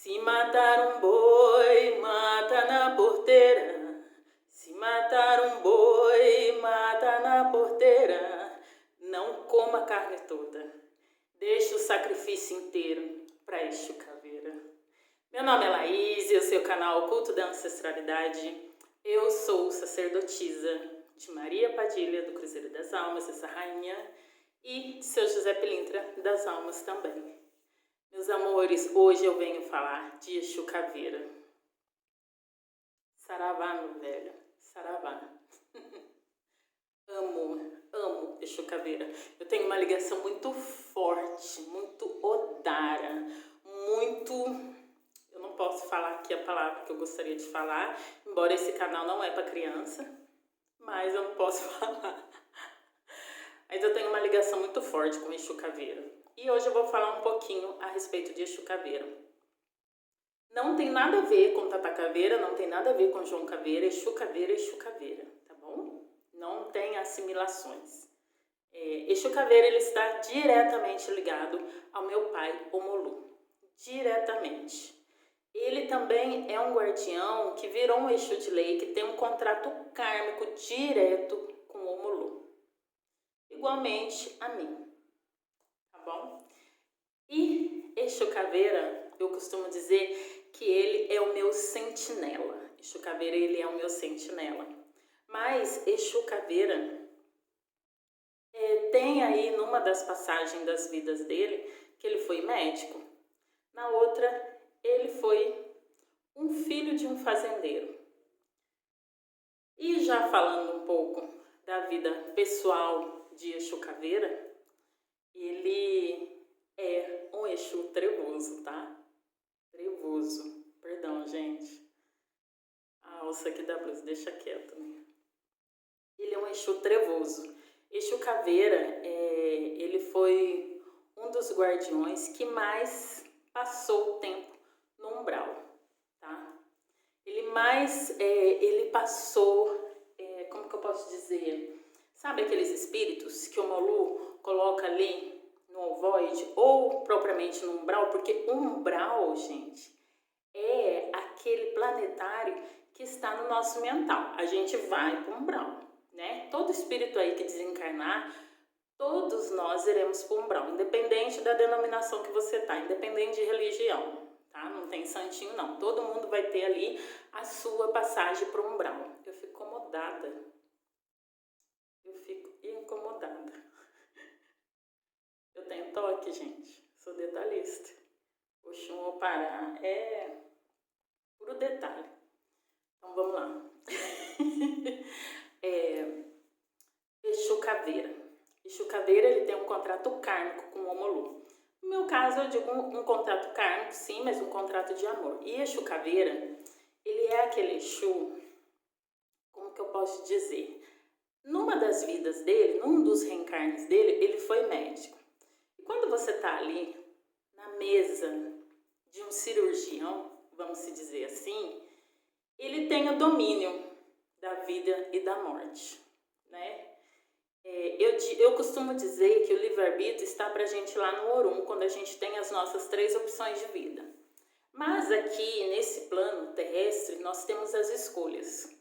Se matar um boi, mata na porteira. Se matar um boi, mata na porteira. Não coma a carne toda. Deixe o sacrifício inteiro para Exu Caveira. Meu nome é Laís e eu sou o canal Culto da Ancestralidade. Eu sou sacerdotisa de Maria Padilha, do Cruzeiro das Almas, essa rainha, e de seu José Pilintra, das Almas também. Meus amores, hoje eu venho falar de Exu Caveira. Saravá, meu velho, saravá. amo Exu Caveira. Eu tenho uma ligação muito forte, muito odara, muito... Eu não posso falar aqui a palavra que eu gostaria de falar, embora esse canal não é para criança, mas eu não posso falar. Mas eu tenho uma ligação muito forte com Exu Caveira. E hoje eu vou falar um pouquinho a respeito de Exu Caveira. Não tem nada a ver com Tata Caveira, não tem nada a ver com João Caveira, Exu Caveira, tá bom? Não tem assimilações. Exu Caveira, ele está diretamente ligado ao meu pai, Omolu. Diretamente. Ele também é um guardião que virou um Exu de lei, que tem um contrato kármico direto com o Omolu. Igualmente a mim. Tá bom? E Exu Caveira, eu costumo dizer que ele é o meu sentinela. Exu Caveira, ele é o meu sentinela. Mas Exu Caveira tem aí numa das passagens das vidas dele que ele foi médico. Na outra, ele foi um filho de um fazendeiro. E já falando um pouco da vida pessoal de Exu Caveira, ele é um Exu trevoso, tá? Trevoso. Perdão, gente. A alça aqui da blusa, deixa quieto, né? Ele é um Exu trevoso. Exu Caveira, ele foi um dos guardiões que mais passou o tempo no umbral, tá? Ele passou, como que eu posso dizer? Sabe aqueles espíritos que o Omolu coloca ali no ovoide ou propriamente no umbral? Porque o umbral, gente, é aquele planetário que está no nosso mental. A gente vai para o umbral, né? Todo espírito aí que desencarnar, todos nós iremos para o umbral, independente da denominação que você tá, independente de religião, tá? Não tem santinho, não. Todo mundo vai ter ali a sua passagem para o umbral. Eu fico incomodada. Eu tenho toque, gente. Sou detalhista. Oxum ou Pará é puro detalhe. Então vamos lá. Exu Caveira. Exu Caveira, ele tem um contrato kármico com o Omolu. No meu caso, eu digo um contrato kármico, sim, mas um contrato de amor. E Exu Caveira, ele é aquele Exu, como que eu posso dizer? Numa das vidas dele, num dos reencarnes dele, ele foi médico. E quando você está ali, na mesa de um cirurgião, vamos se dizer assim, ele tem o domínio da vida e da morte, né? Eu costumo dizer que o livre-arbítrio está para a gente lá no Orum, quando a gente tem as nossas 3 opções de vida. Mas aqui, nesse plano terrestre, nós temos as escolhas.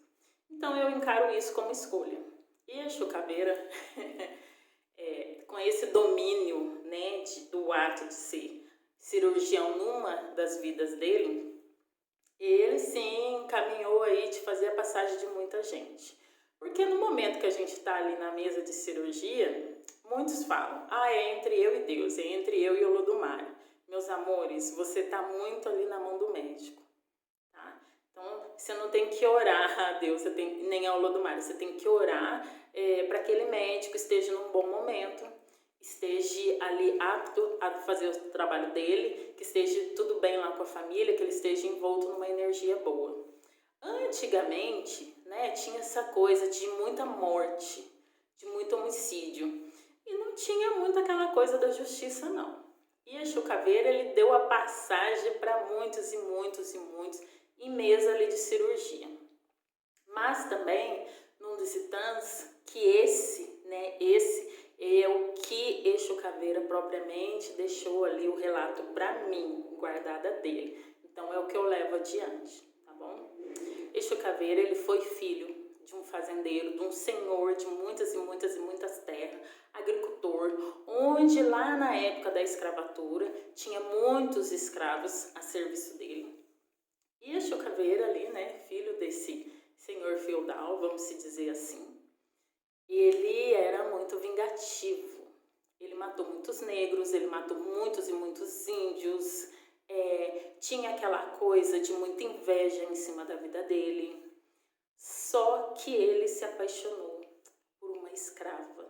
Então eu encaro isso como escolha. E Exu Caveira, com esse domínio, né, do ato de ser cirurgião numa das vidas dele, ele sim caminhou aí de fazer a passagem de muita gente. Porque no momento que a gente está ali na mesa de cirurgia, muitos falam, é entre eu e Deus, é entre eu e o Olodumare. Meus amores, você está muito ali na mão do médico, tá? Então, você não tem que orar a Deus, nem ao Olodumare, você tem que orar para que aquele médico esteja num bom momento, esteja ali apto a fazer o trabalho dele, que esteja tudo bem lá com a família, que ele esteja envolto numa energia boa. Antigamente, né, tinha essa coisa de muita morte, de muito homicídio, e não tinha muito aquela coisa da justiça, não. E Exu Caveira, ele deu a passagem para muitos e muitos e muitos em mesa ali de cirurgia. Mas também, num dos itãs, que esse é o que Exu Caveira propriamente deixou ali o relato para mim, guardada dele. Então é o que eu levo adiante, tá bom? Exu Caveira, ele foi filho de um fazendeiro, de um senhor de muitas e muitas e muitas terras, agricultor, onde lá na época da escravatura tinha muitos escravos a serviço dele. E Exu Caveira ali, né, filho desse senhor feudal, vamos se dizer assim, ele era muito vingativo. Ele matou muitos negros, ele matou muitos e muitos índios, tinha aquela coisa de muita inveja em cima da vida dele. Só que ele se apaixonou por uma escrava.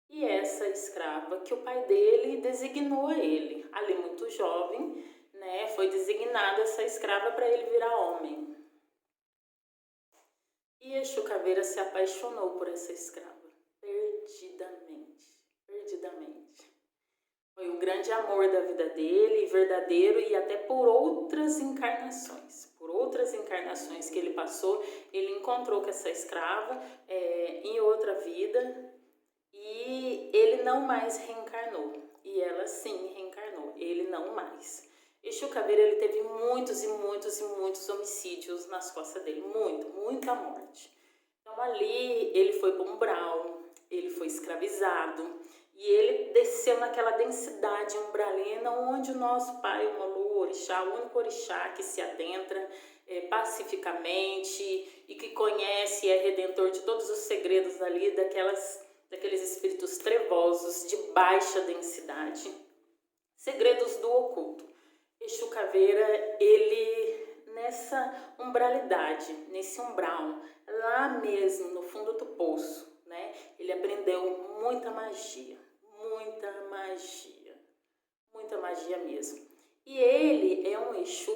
E essa escrava que o pai dele designou a ele, ali muito jovem, né, foi designada essa escrava para ele virar homem. E Exu Caveira se apaixonou por essa escrava, perdidamente. Foi o grande amor da vida dele, verdadeiro, e até por outras encarnações. Por outras encarnações que ele passou, ele encontrou com essa escrava em outra vida, e ele não mais reencarnou. E ela sim reencarnou, ele não mais. Exu Caveira, ele teve muitos e muitos e muitos homicídios nas costas dele, muita morte. Então ali ele foi para um umbral, ele foi escravizado, e ele desceu naquela densidade umbralina onde o nosso pai, o Omolu, o orixá, o único orixá que se adentra pacificamente e que conhece e é redentor de todos os segredos ali daqueles espíritos trevosos de baixa densidade, segredos do oculto. Exu Caveira, ele nessa umbralidade, nesse umbral, lá mesmo no fundo do poço, né, ele aprendeu muita magia mesmo. E ele é um Exu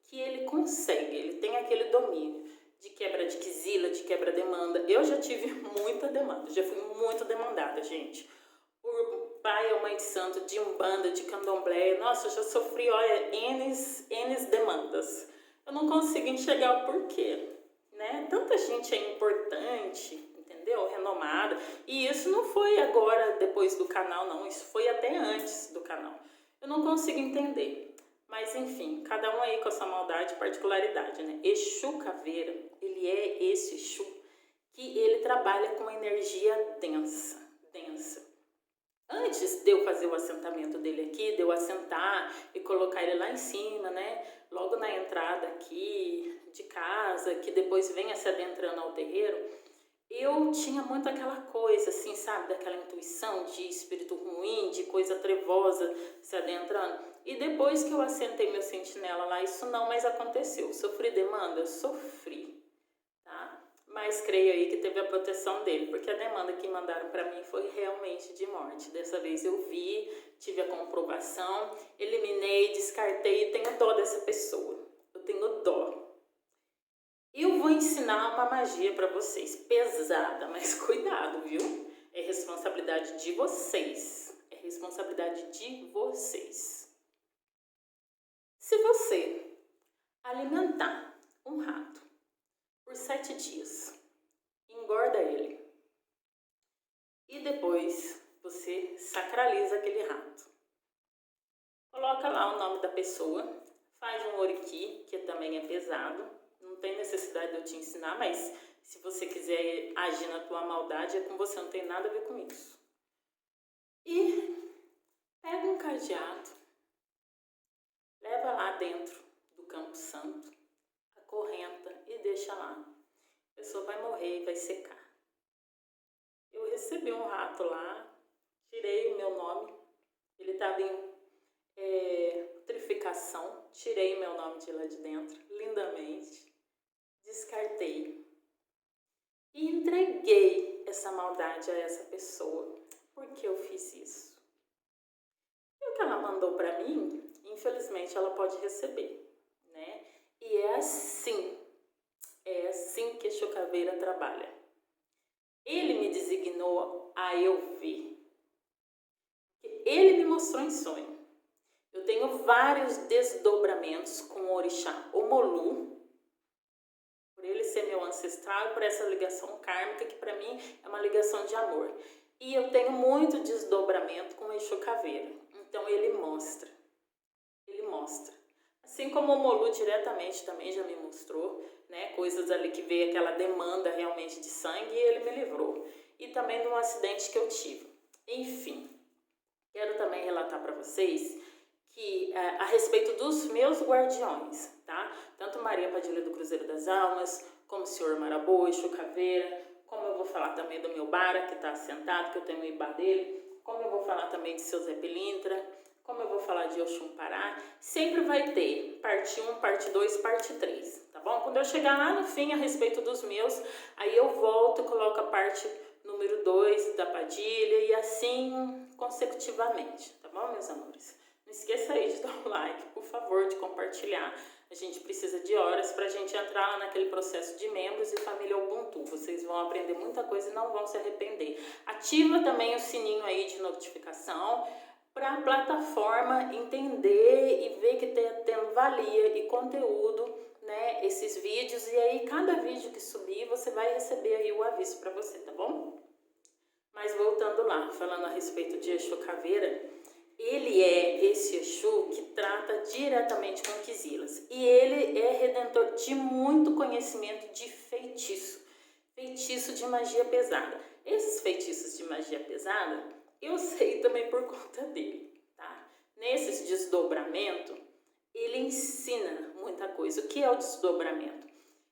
que ele consegue, ele tem aquele domínio de quebra de quizila, de quebra demanda. Eu já tive muita demanda, já fui muito demandada, gente. Por pai ou mãe de santo, de umbanda, de candomblé. Nossa, eu já sofri, olha, N demandas. Eu não consigo enxergar o porquê, né? Tanta gente é importante, entendeu? Renomada. E isso não foi agora, depois do canal, não. Isso foi até antes do canal. Eu não consigo entender. Mas, enfim, cada um aí com a sua maldade e particularidade, né? Exu Caveira, ele é esse Exu que ele trabalha com energia densa. Antes de eu fazer o assentamento dele aqui, de eu assentar e colocar ele lá em cima, né? Logo na entrada aqui de casa, que depois venha se adentrando ao terreiro, eu tinha muito aquela coisa, assim, sabe? Daquela intuição de espírito ruim, de coisa trevosa se adentrando. E depois que eu assentei meu sentinela lá, isso não mais aconteceu. Sofri demanda? Sofri, tá? Mas creio aí que teve a proteção dele, porque a demanda que mandaram para mim foi realmente de morte. Dessa vez eu vi, tive a comprovação, eliminei, descartei e tenho dó dessa pessoa. Eu tenho dó. Eu vou ensinar uma magia para vocês, pesada, mas cuidado, viu? É responsabilidade de vocês. É responsabilidade de vocês. Se você alimentar um rato por 7 dias, engorda ele e depois você sacraliza aquele rato. Coloca lá o nome da pessoa, faz um oriki, que também é pesado. Não tem necessidade de eu te ensinar, mas se você quiser agir na tua maldade, é com você, não tem nada a ver com isso. E pega um cadeado, leva lá dentro do Campo Santo, acorrenta e deixa lá. A pessoa vai morrer e vai secar. Eu recebi um rato lá, tirei o meu nome, ele estava em putrificação, tirei o meu nome de lá de dentro, lindamente. Descartei e entreguei essa maldade a essa pessoa. Por que eu fiz isso? E o que ela mandou para mim, infelizmente ela pode receber, né? E é assim que Exu Caveira trabalha. Ele me designou a eu ver. Ele me mostrou em sonho. Eu tenho vários desdobramentos com o orixá Omolu, por ele ser meu ancestral, por essa ligação kármica que para mim é uma ligação de amor. E eu tenho muito desdobramento com o Exu Caveira. Então ele mostra. Assim como o Omolu diretamente também já me mostrou, né, coisas ali que veio aquela demanda realmente de sangue e ele me livrou. E também de um acidente que eu tive. Enfim, quero também relatar para vocês que a respeito dos meus guardiões, tá? Tanto Maria Padilha do Cruzeiro das Almas, como o Senhor Marabô, Exu Caveira, como eu vou falar também do meu Bara, que está sentado, que eu tenho o ibá dele, como eu vou falar também de seu Zé Pilintra, como eu vou falar de Oxum Pará, sempre vai ter parte 1, parte 2, parte 3, tá bom? Quando eu chegar lá no fim a respeito dos meus, aí eu volto e coloco a parte número 2 da Padilha e assim consecutivamente, tá bom, meus amores? Não esqueça aí de dar um like, por favor, de compartilhar. A gente precisa de horas para a gente entrar lá naquele processo de membros e família Ubuntu. Vocês vão aprender muita coisa e não vão se arrepender. Ativa também o sininho aí de notificação para a plataforma entender e ver que está tendo valia e conteúdo, né, esses vídeos. E aí, cada vídeo que subir, você vai receber aí o aviso para você, tá bom? Mas voltando lá, falando a respeito de Exu Caveira, ele é esse Exu que trata diretamente com Quisilas. E ele é redentor de muito conhecimento de feitiço. Feitiço de magia pesada. Esses feitiços de magia pesada, eu sei também por conta dele, tá? Nesses desdobramento, ele ensina muita coisa. O que é o desdobramento?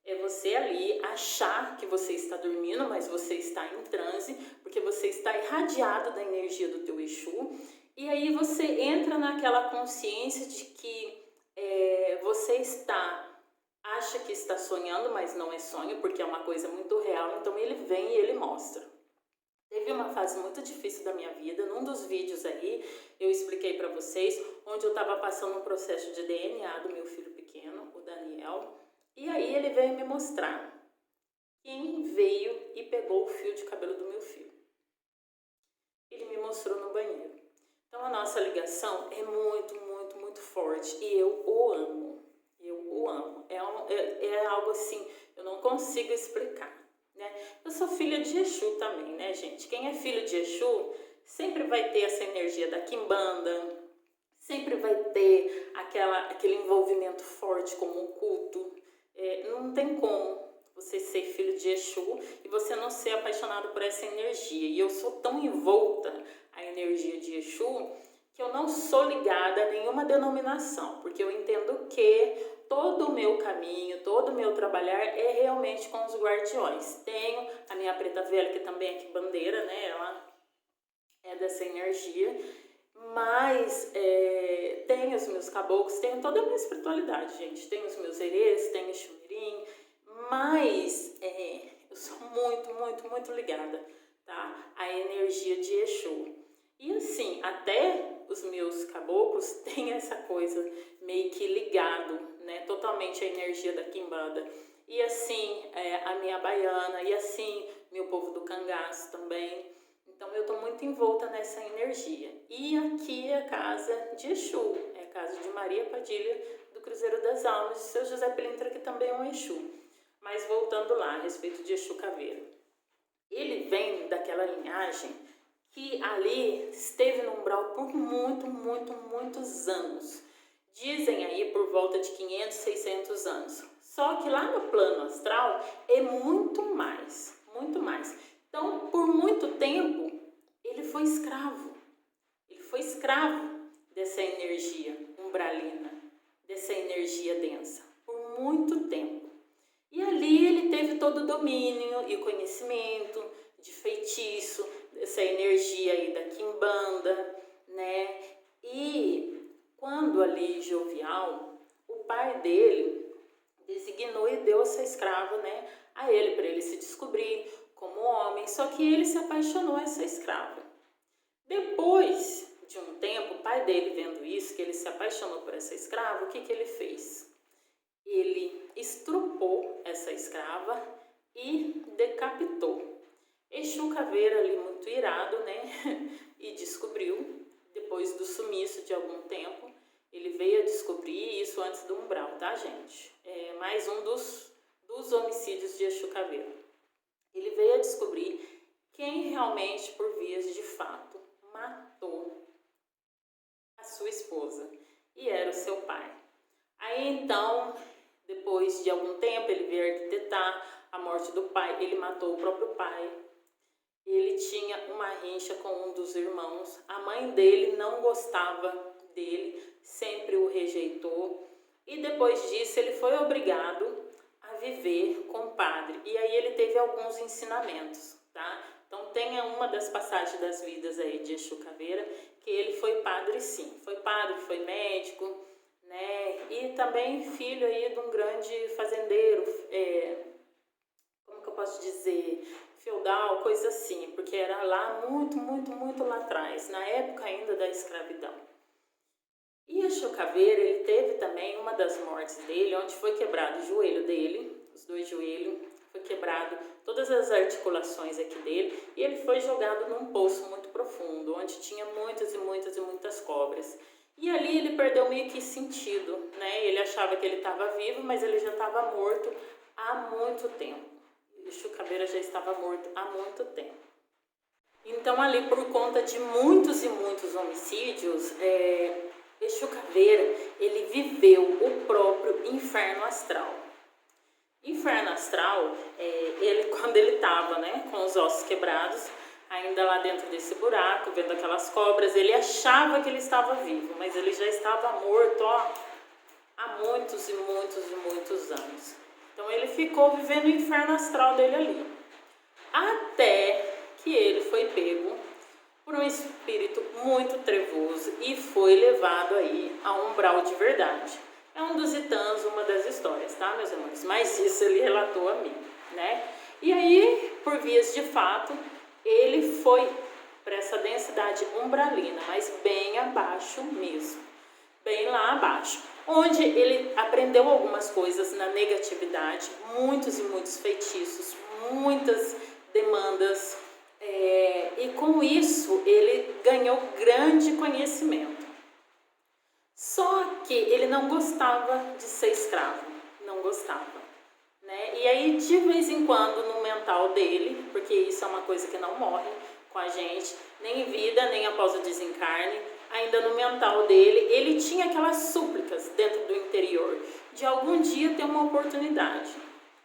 É você ali achar que você está dormindo, mas você está em transe, porque você está irradiado da energia do teu Exu. E aí você entra naquela consciência de que você acha que está sonhando, mas não é sonho, porque é uma coisa muito real. Então ele vem e ele mostra. Teve uma fase muito difícil da minha vida, num dos vídeos aí, eu expliquei para vocês, onde eu estava passando um processo de DNA do meu filho pequeno, o Daniel, e aí ele veio me mostrar quem veio e pegou o fio de cabelo do meu filho. Ele me mostrou no banheiro. Então a nossa ligação é muito, muito, muito forte e eu o amo. Eu o amo. É algo assim, eu não consigo explicar, né? Eu sou filha de Exu também, né, gente? Quem é filho de Exu sempre vai ter essa energia da quimbanda, sempre vai ter aquele envolvimento forte como o culto. Não tem como você ser filho de Exu e você não ser apaixonado por essa energia. E eu sou tão envolta à energia de Exu que eu não sou ligada a nenhuma denominação, porque eu entendo que todo o meu caminho, todo o meu trabalhar é realmente com os guardiões. Tenho a minha preta velha, que também é bandeira, né? Ela é dessa energia. Mas tenho os meus caboclos, tenho toda a minha espiritualidade, gente. Tenho os meus herês, tenho o Xumirim, mas eu sou muito, muito, muito ligada, tá? À energia de Exu. E assim, até os meus caboclos têm essa coisa meio que ligado, né? Totalmente à energia da quimbanda. E assim, a minha baiana, e assim, meu povo do cangaço também. Então eu estou muito envolta nessa energia. E aqui é a casa de Exu, é a casa de Maria Padilha do Cruzeiro das Almas, de seu José Pilintra, que também é um Exu. Mas voltando lá, a respeito de Exu Caveira. Ele vem daquela linhagem que ali esteve no umbral por muito, muito, muitos anos. Dizem aí por volta de 500, 600 anos. Só que lá no plano astral é muito mais, muito mais. Então, por muito tempo, ele foi escravo. Ele foi escravo dessa energia umbralina, dessa energia densa, por muito tempo. E ali ele teve todo o domínio e conhecimento de feitiço, dessa energia aí da quimbanda, né? E quando ali Jovial, o pai dele designou e deu essa escrava, né, a ele, para ele se descobrir como homem, só que ele se apaixonou essa escrava. Depois de um tempo, o pai dele vendo isso, que ele se apaixonou por essa escrava, o que ele fez? Ele estrupou essa escrava e decapitou. Exu Caveira ali muito irado, né, e descobriu, depois do sumiço de algum tempo, ele veio a descobrir isso antes do umbral, tá, gente? É mais um dos homicídios de Exu Caveira. Ele veio a descobrir quem realmente, por vias de fato, matou a sua esposa. E era o seu pai. Aí então, depois de algum tempo, ele veio arquitetar a morte do pai, ele matou o próprio pai. Ele tinha uma rincha com um dos irmãos, a mãe dele não gostava dele, sempre o rejeitou. E depois disso ele foi obrigado a viver com o padre. E aí ele teve alguns ensinamentos, tá? Então tem uma das passagens das vidas aí de Exu Caveira, que ele foi padre sim. Foi padre, foi médico, né? E também filho aí de um grande fazendeiro, como que eu posso dizer, feudal, coisa assim, porque era lá muito lá atrás, na época ainda da escravidão. E Exu Caveira, ele teve também uma das mortes dele, onde foi quebrado o joelho dele, os dois joelhos, foi quebrado todas as articulações aqui dele, e ele foi jogado num poço muito profundo, onde tinha muitas cobras. E ali ele perdeu meio que sentido, né? Ele achava que ele estava vivo, mas ele já estava morto há muito tempo. Exu Caveira já estava morto há muito tempo. Então ali, por conta de muitos homicídios, Exu Caveira, ele viveu o próprio inferno astral. Inferno astral, ele quando ele estava, né, com os ossos quebrados, ainda lá dentro desse buraco, vendo aquelas cobras, ele achava que ele estava vivo, mas ele já estava morto, ó, há muitos anos. Então ele ficou vivendo o inferno astral dele ali. Até que ele foi pego por um espírito muito trevoso e foi levado aí a um umbral de verdade. É um dos Itãs, uma das histórias, tá, meus amores? Mas isso ele relatou a mim, né? E aí, por vias de fato, ele foi para essa densidade umbralina, mas bem abaixo mesmo, bem lá abaixo, onde ele aprendeu algumas coisas na negatividade, muitos feitiços, muitas demandas, e com isso ele ganhou grande conhecimento. Só que ele não gostava de ser escravo, não gostava, né? E aí de vez em quando no mental dele, porque isso é uma coisa que não morre com a gente, nem em vida, nem após o desencarne, ainda no mental dele, ele tinha aquelas súplicas dentro do interior, de algum dia ter uma oportunidade,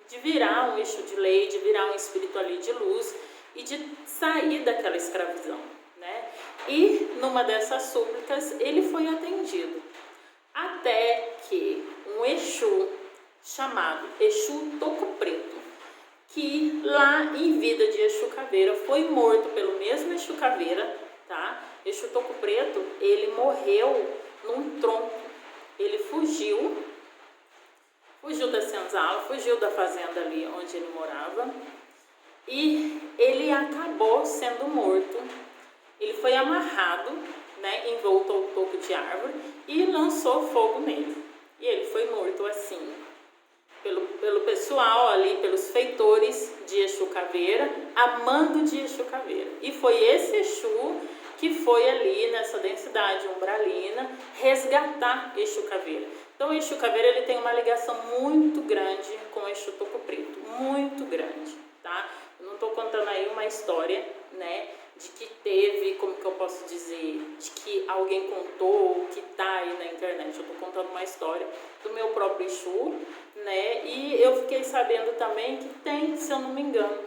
de virar um Exu de lei, de virar um espírito ali de luz e de sair daquela escravidão, né? E numa dessas súplicas ele foi atendido, até que um Exu chamado Exu Toco Preto, que lá em vida de Exu Caveira foi morto pelo mesmo Exu Caveira, tá? Exu Toco Preto, ele morreu num tronco, ele fugiu da senzala, fugiu da fazenda ali onde ele morava, e ele acabou sendo morto. Ele foi amarrado, né, envolto ao toco de árvore, e lançou fogo nele. E ele foi morto assim, pelo pessoal ali, pelos feitores de Exu Caveira, amando de Exu Caveira. E foi esse Exu que foi ali nessa densidade umbralina resgatar Exu Caveira. Então o Exu Caveira, ele tem uma ligação muito grande com o Exu Toco Preto, muito grande, tá? Eu não estou contando aí uma história, né, de que teve, como que eu posso dizer, de que alguém contou, que tá aí na internet. Eu tô contando uma história do meu próprio Exu, né, e eu fiquei sabendo também que tem, se eu não me engano,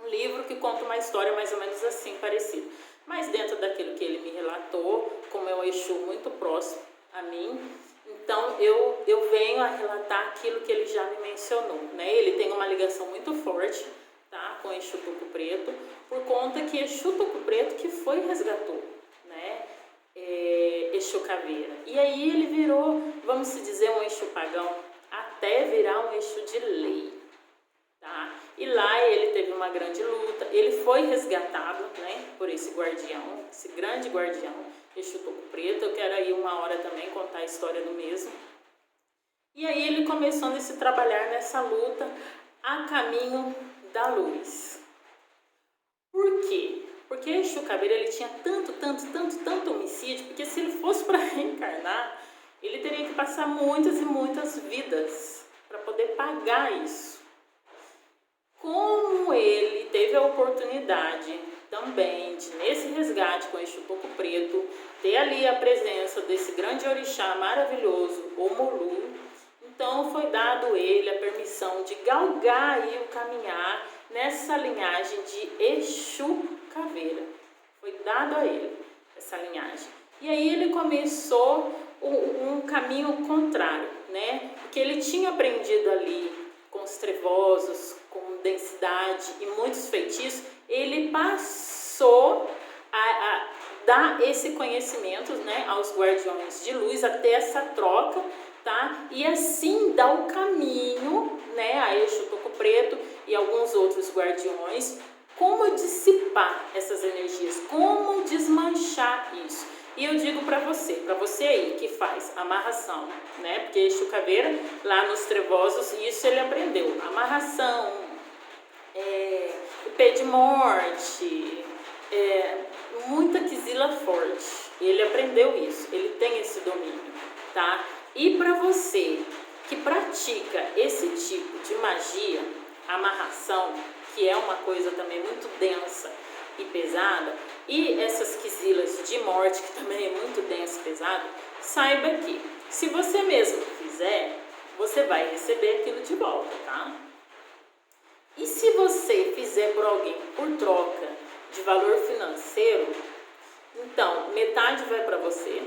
um livro que conta uma história mais ou menos assim, parecida. Mas dentro daquilo que ele me relatou, como é um Exu muito próximo a mim, então eu venho a relatar aquilo que ele já me mencionou, né? Ele tem uma ligação muito forte, tá, com Exu Toco Preto, por conta que Exu Toco Preto que foi resgatou, né, Exu Caveira. E aí ele virou, vamos se dizer, um Exu pagão, até virar um Exu de lei, tá? E lá ele teve uma grande luta, ele foi resgatado, né, por esse guardião, esse grande guardião, Exu Toco Preto. Eu quero aí uma hora também contar a história do mesmo. E aí ele começou nesse trabalhar, nessa luta, a caminho da luz. Por quê? Porque Exu Caveira, ele tinha tanto homicídio, porque se ele fosse para reencarnar, ele teria que passar muitas vidas para poder pagar isso. Como ele teve a oportunidade também de, nesse resgate com Exu Coco Preto, ter ali a presença desse grande orixá maravilhoso, Omolu. Então foi dado ele a permissão de galgar aí o caminhar nessa linhagem de Exu Caveira. Foi dado a ele essa linhagem. E aí ele começou um caminho contrário, né? Porque ele tinha aprendido ali com os trevosos, com densidade e muitos feitiços, ele passou a dar esse conhecimento, né, aos guardiões de luz, até essa troca, tá? E assim dar o caminho, né, a Exu Coco Preto e alguns outros guardiões, como dissipar essas energias, como desmanchar isso. E eu digo para você aí que faz amarração, né? Porque Exu Caveira, lá nos trevosos, isso ele aprendeu. Amarração, pé de morte, muita quizila forte. Ele aprendeu isso, ele tem esse domínio, tá? E para você que pratica esse tipo de magia, amarração, que é uma coisa também muito densa e pesada, e essas quizilas de morte, que também é muito densa e pesada, saiba que se você mesmo fizer, você vai receber aquilo de volta, tá? E se você fizer por alguém por troca de valor financeiro, então metade vai para você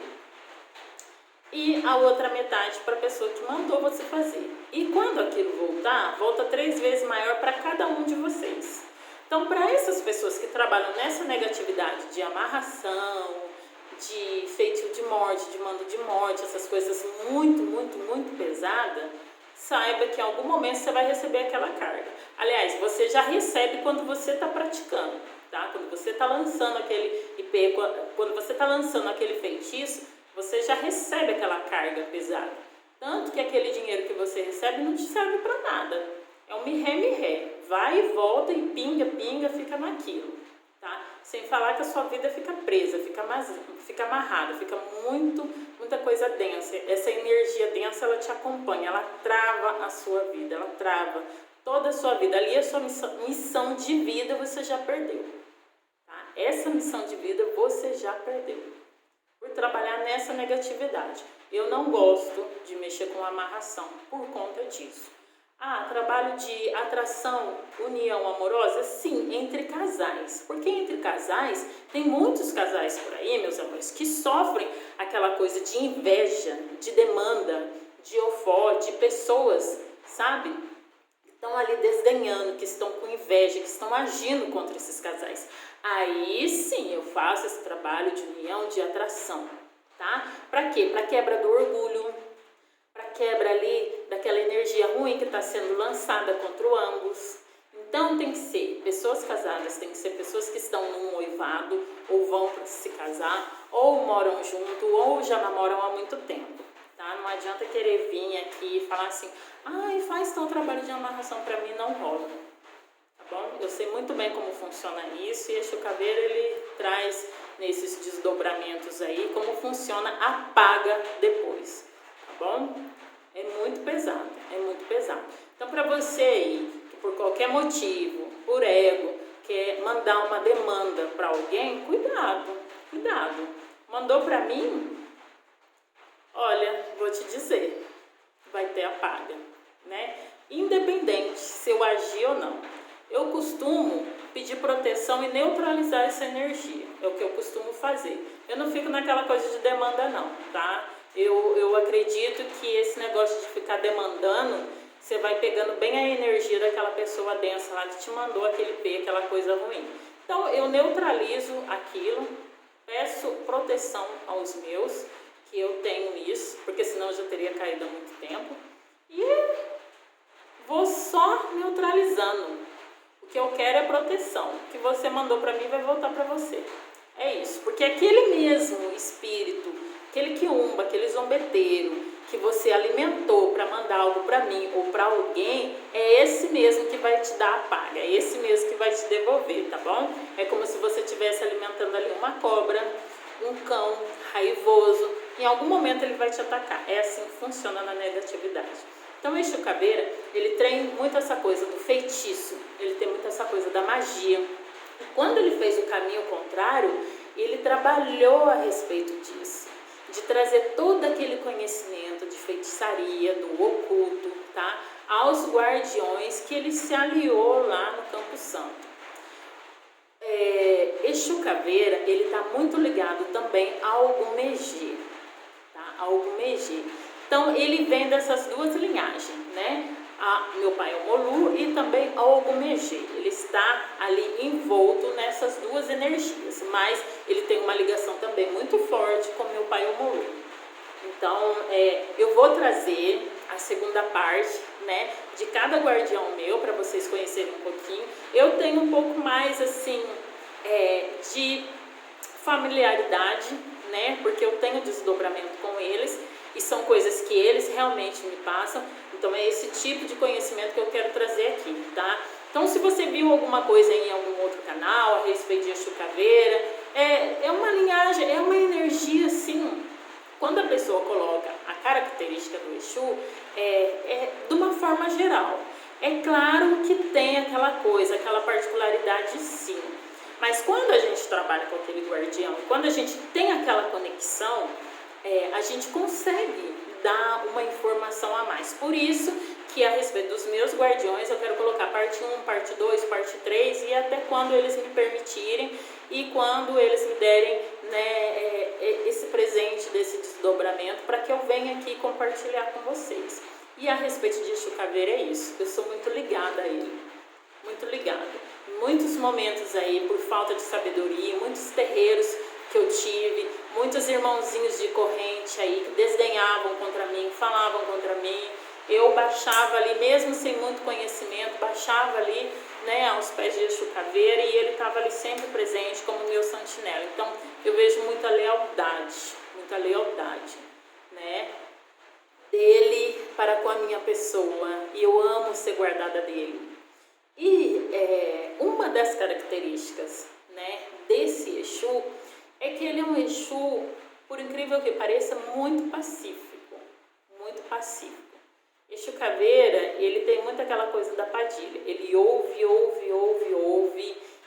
e a outra metade para a pessoa que mandou você fazer. E quando aquilo voltar, volta 3 vezes maior para cada um de vocês. Então, para essas pessoas que trabalham nessa negatividade de amarração, de feitio de morte, de mando de morte, essas coisas muito, muito, muito pesadas, saiba que em algum momento você vai receber aquela carga. Aliás, você já recebe quando você está praticando, tá? Quando você está lançando aquele IP, quando você está lançando aquele feitiço, você já recebe aquela carga pesada. Tanto que aquele dinheiro que você recebe não te serve para nada. É um mirré, vai e volta e pinga, fica naquilo, tá? Sem falar que a sua vida fica presa, fica amarrada, fica muita coisa densa. Essa energia densa, ela te acompanha, ela trava a sua vida, ela trava toda a sua vida. Ali a sua missão de vida você já perdeu, tá? Essa missão de vida você já perdeu por trabalhar nessa negatividade. Eu não gosto de mexer com amarração por conta disso. Trabalho de atração, união amorosa? Sim, entre casais. Porque entre casais, tem muitos casais por aí, meus amores, que sofrem aquela coisa de inveja, de demanda, de ofó, de pessoas, sabe? Que estão ali desdenhando, que estão com inveja, que estão agindo contra esses casais. Aí sim, eu faço esse trabalho de união, de atração, tá? Para quê? Para quebra do orgulho, para quebra ali daquela energia ruim que está sendo lançada contra ambos. Então tem que ser pessoas casadas, tem que ser pessoas que estão num noivado, ou vão para se casar, ou moram junto, ou já namoram há muito tempo, tá? Não adianta querer vir aqui e falar assim, faz tão trabalho de amarração para mim, não rola, tá bom? Eu sei muito bem como funciona isso, e Exu Caveira, ele traz nesses desdobramentos aí como funciona a paga depois. Bom, é muito pesado, é muito pesado. Então, para você aí, que por qualquer motivo, por ego, quer mandar uma demanda para alguém, cuidado. Mandou para mim, olha, vou te dizer, vai ter a paga, né? Independente se eu agir ou não. Eu costumo pedir proteção e neutralizar essa energia, é o que eu costumo fazer. Eu não fico naquela coisa de demanda não, tá? Eu acredito que esse negócio de ficar demandando, você vai pegando bem a energia daquela pessoa densa lá que te mandou aquele P, aquela coisa ruim. Então, eu neutralizo aquilo, peço proteção aos meus, que eu tenho isso, porque senão eu já teria caído há muito tempo, e vou só neutralizando. O que eu quero é proteção. O que você mandou para mim vai voltar para você. É isso, porque aquele mesmo espírito, aquele quiumba, aquele zombeteiro que você alimentou para mandar algo para mim ou para alguém, é esse mesmo que vai te dar a paga, é esse mesmo que vai te devolver, tá bom? É como se você estivesse alimentando ali uma cobra, um cão raivoso, em algum momento ele vai te atacar. É assim que funciona na negatividade. Então, o Exu Caveira, ele tem muito essa coisa do feitiço, ele tem muito essa coisa da magia, Quando ele fez o caminho contrário, ele trabalhou a respeito disso, de trazer todo aquele conhecimento de feitiçaria, do oculto, tá? Aos guardiões que ele se aliou lá no Campo Santo. Exu Caveira, ele está muito ligado também ao Ogumegê, tá? Ao Ogumegê. Então, ele vem dessas duas linhagens, né? Meu pai Omolu e também ao Ogumegê. Ele está ali envolto nessas duas energias, mas ele tem uma ligação também muito forte com meu pai Omolu. Então, eu vou trazer a segunda parte, né, de cada guardião meu, para vocês conhecerem um pouquinho. Eu tenho um pouco mais, assim, de familiaridade, né, porque eu tenho desdobramento com eles, e são coisas que eles realmente me passam. Então, é esse tipo de conhecimento que eu quero trazer aqui, tá? Então, se você viu alguma coisa em algum outro canal a respeito de Exu Caveira, é uma linhagem, é uma energia, assim. Quando a pessoa coloca a característica do Exu, de uma forma geral. É claro que tem aquela coisa, aquela particularidade, sim. Mas quando a gente trabalha com aquele guardião, quando a gente tem aquela conexão, a gente consegue dar uma informação a mais. Por isso que a respeito dos meus guardiões eu quero colocar parte 1, parte 2, parte 3 e até quando eles me permitirem e quando eles me derem, né, esse presente desse desdobramento para que eu venha aqui compartilhar com vocês. E a respeito de Exu Caveira é isso, eu sou muito ligada a ele, muito ligada. Muitos momentos aí, por falta de sabedoria, muitos terreiros que eu tive, muitos irmãozinhos de corrente aí que desdenhavam contra mim, falavam contra mim, eu baixava ali, mesmo sem muito conhecimento, baixava ali, né, aos pés de Exu Caveira e ele estava ali sempre presente como meu sentinela. Então, eu vejo muita lealdade, né, dele para com a minha pessoa, e eu amo ser guardada dele. E uma das características, né, desse Exu é que ele é um Exu, por incrível que pareça, muito pacífico, muito pacífico. Exu Caveira, ele tem muito aquela coisa da padilha, ele ouve,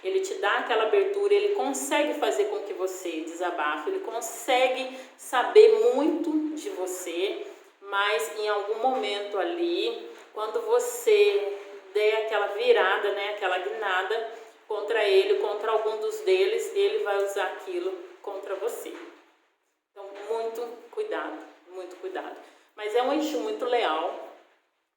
ele te dá aquela abertura, ele consegue fazer com que você desabafe, ele consegue saber muito de você, mas em algum momento ali, quando você der aquela virada, né, aquela guinada contra ele, contra algum dos deles, ele vai usar aquilo contra você. Então, muito cuidado, muito cuidado. Mas é um Exu muito leal,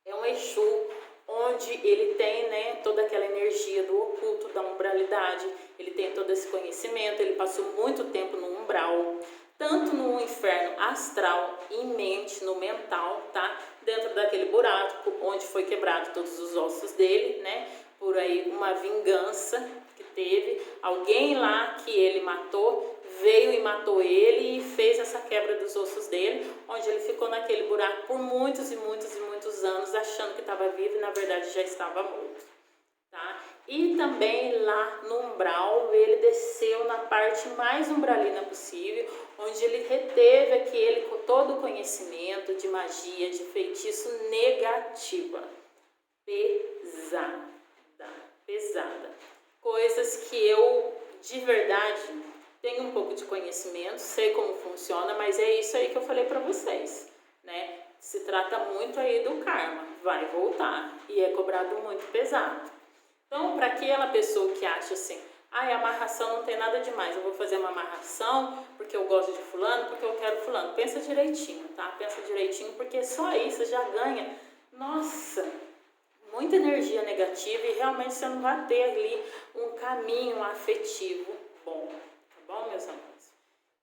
é um Exu onde ele tem, né, toda aquela energia do oculto, da umbralidade, ele tem todo esse conhecimento, ele passou muito tempo no umbral, tanto no inferno astral, em mente, no mental, tá? Dentro daquele buraco onde foi quebrado todos os ossos dele, né? Por aí uma vingança que teve, alguém lá que ele matou, veio e matou ele e fez essa quebra dos ossos dele, onde ele ficou naquele buraco por muitos anos, achando que estava vivo e na verdade já estava morto, tá? E também lá no umbral, ele desceu na parte mais umbralina possível, onde ele reteve todo o conhecimento de magia, de feitiço negativa, pesada, coisas que eu de verdade tenho um pouco de conhecimento, sei como funciona, mas é isso aí que eu falei para vocês, né? Se trata muito aí do karma, vai voltar e é cobrado muito pesado. Então, para aquela pessoa que acha assim, a amarração não tem nada demais, eu vou fazer uma amarração porque eu gosto de fulano, porque eu quero fulano. Pensa direitinho, tá? Pensa direitinho, porque só aí você já ganha, nossa, muita energia negativa e realmente você não vai ter ali um caminho afetivo bom, tá bom, meus amores?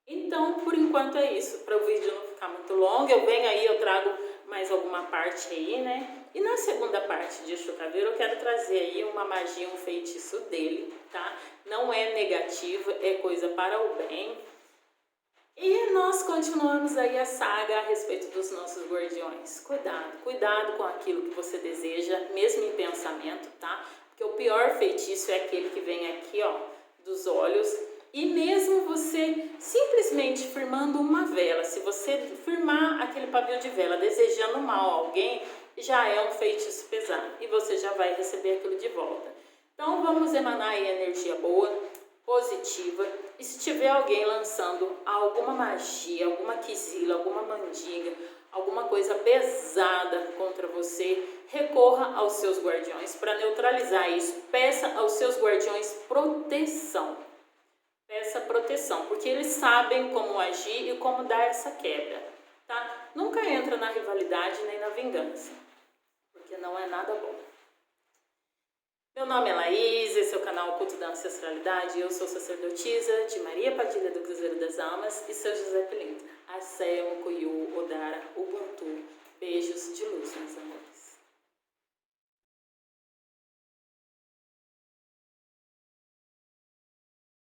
Então, por enquanto é isso, para o vídeo não ficar muito longo, eu venho aí, eu trago mais alguma parte aí, né? E na segunda parte de Exu Caveira eu quero trazer aí uma magia, um feitiço dele, tá? Não é negativo, é coisa para o bem. E nós continuamos aí a saga a respeito dos nossos guardiões. Cuidado com aquilo que você deseja, mesmo em pensamento, tá? Porque o pior feitiço é aquele que vem aqui, ó, dos olhos. E mesmo você simplesmente firmando uma vela, se você firmar aquele pavio de vela desejando mal a alguém, já é um feitiço pesado e você já vai receber aquilo de volta. Então vamos emanar aí energia boa, positiva. E se tiver alguém lançando alguma magia, alguma quizila, alguma mandinga, alguma coisa pesada contra você, recorra aos seus guardiões para neutralizar isso. Peça aos seus guardiões proteção. Peça proteção, porque eles sabem como agir e como dar essa quebra, tá? Nunca entra na rivalidade nem na vingança, porque não é nada bom. Meu nome é Laís, esse é o canal Culto da Ancestralidade. Eu sou sacerdotisa de Maria Padilha do Cruzeiro das Almas e seu José Pilintra. Asseo, Mukuyu, Odara, Ubuntu. Beijos de luz, meus amores.